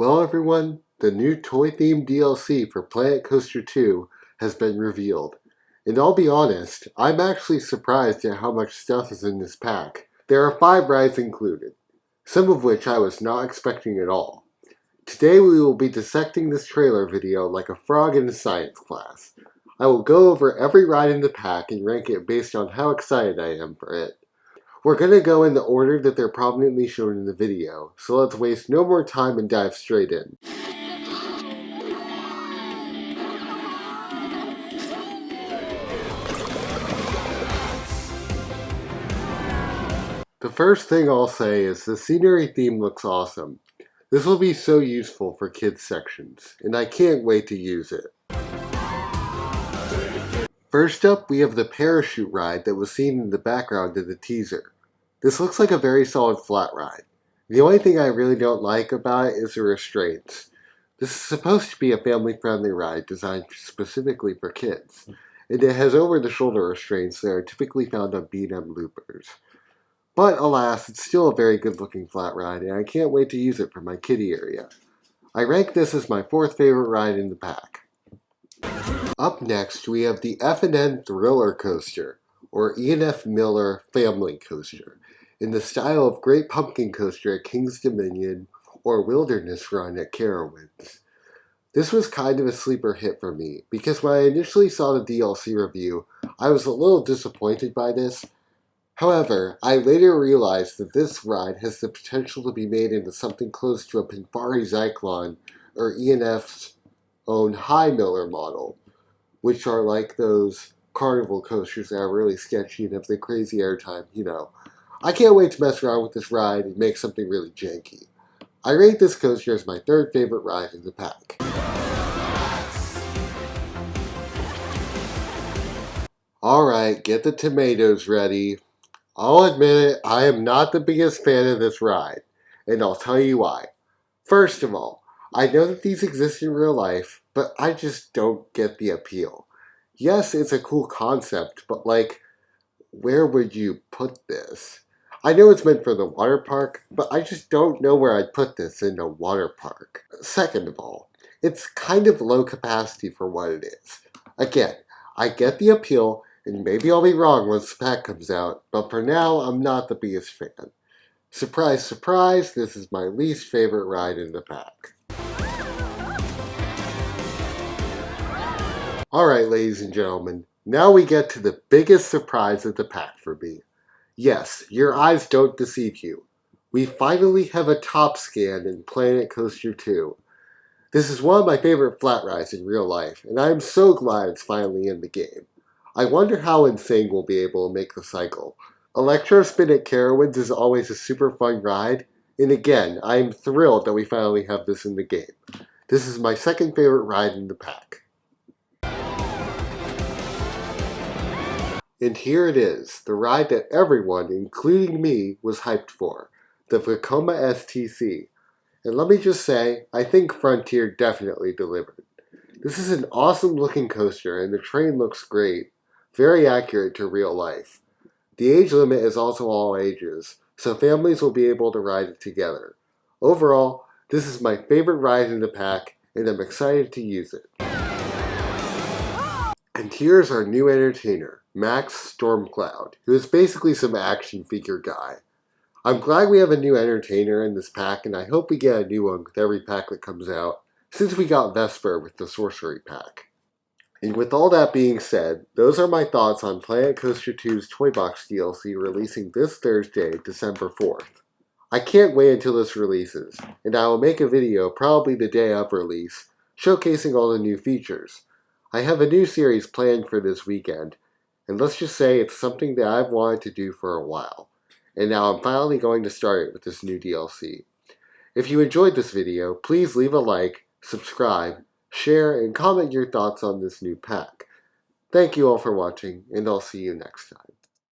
Well everyone, the new toy-themed DLC for Planet Coaster 2 has been revealed. And I'll be honest, I'm actually surprised at how much stuff is in this pack. There are 5 rides included, some of which I was not expecting at all. Today we will be dissecting this trailer video like a frog in a science class. I will go over every ride in the pack and rank it based on how excited I am for it. We're going to go in the order that they're prominently shown in the video, so let's waste no more time and dive straight in. The first thing I'll say is the scenery theme looks awesome. This will be so useful for kids sections, and I can't wait to use it. First up, we have the parachute ride that was seen in the background of the teaser. This looks like a very solid flat ride. The only thing I really don't like about it is the restraints. This is supposed to be a family-friendly ride designed specifically for kids, and it has over-the-shoulder restraints that are typically found on B&M loopers. But alas, it's still a very good-looking flat ride, and I can't wait to use it for my kiddie area. I rank this as my 4th favorite ride in the pack. Up next, we have the F&N Thriller Coaster, or E&F Miller Family Coaster, in the style of Great Pumpkin Coaster at King's Dominion or Wilderness Run at Carowinds. This was kind of a sleeper hit for me, because when I initially saw the DLC review, I was a little disappointed by this. However, I later realized that this ride has the potential to be made into something close to a Pinfari Zyklon or E&F's own High Miller model, which are like those carnival coasters that are really sketchy and have the crazy airtime, you know. I can't wait to mess around with this ride and make something really janky. I rate this coaster as my 3rd favorite ride in the pack. Alright, get the tomatoes ready. I'll admit it, I am not the biggest fan of this ride, and I'll tell you why. First of all, I know that these exist in real life, but I just don't get the appeal. Yes, it's a cool concept, but like, where would you put this? I know it's meant for the water park, but I just don't know where I'd put this in a water park. Second of all, it's kind of low capacity for what it is. Again, I get the appeal, and maybe I'll be wrong once the pack comes out, but for now, I'm not the biggest fan. Surprise, surprise, this is my least favorite ride in the pack. Alright, ladies and gentlemen, now we get to the biggest surprise of the pack for me. Yes, your eyes don't deceive you. We finally have a top scan in Planet Coaster 2. This is one of my favorite flat rides in real life, and I am so glad it's finally in the game. I wonder how insane we'll be able to make the cycle. Electro Spin at Carowinds is always a super fun ride, and again, I am thrilled that we finally have this in the game. This is my 2nd favorite ride in the pack. And here it is, the ride that everyone, including me, was hyped for, the Vekoma STC. And let me just say, I think Frontier definitely delivered. This is an awesome looking coaster and the train looks great, very accurate to real life. The age limit is also all ages, so families will be able to ride it together. Overall, this is my favorite ride in the pack and I'm excited to use it. And here's our new entertainer, Max Stormcloud, who is basically some action figure guy. I'm glad we have a new entertainer in this pack, and I hope we get a new one with every pack that comes out, since we got Vesper with the Sorcery pack. And with all that being said, those are my thoughts on Planet Coaster 2's TOYBOX DLC releasing this Thursday, December 4th. I can't wait until this releases, and I will make a video probably the day of release, showcasing all the new features. I have a new series planned for this weekend, and let's just say it's something that I've wanted to do for a while. And now I'm finally going to start it with this new DLC. If you enjoyed this video, please leave a like, subscribe, share, and comment your thoughts on this new pack. Thank you all for watching, and I'll see you next time.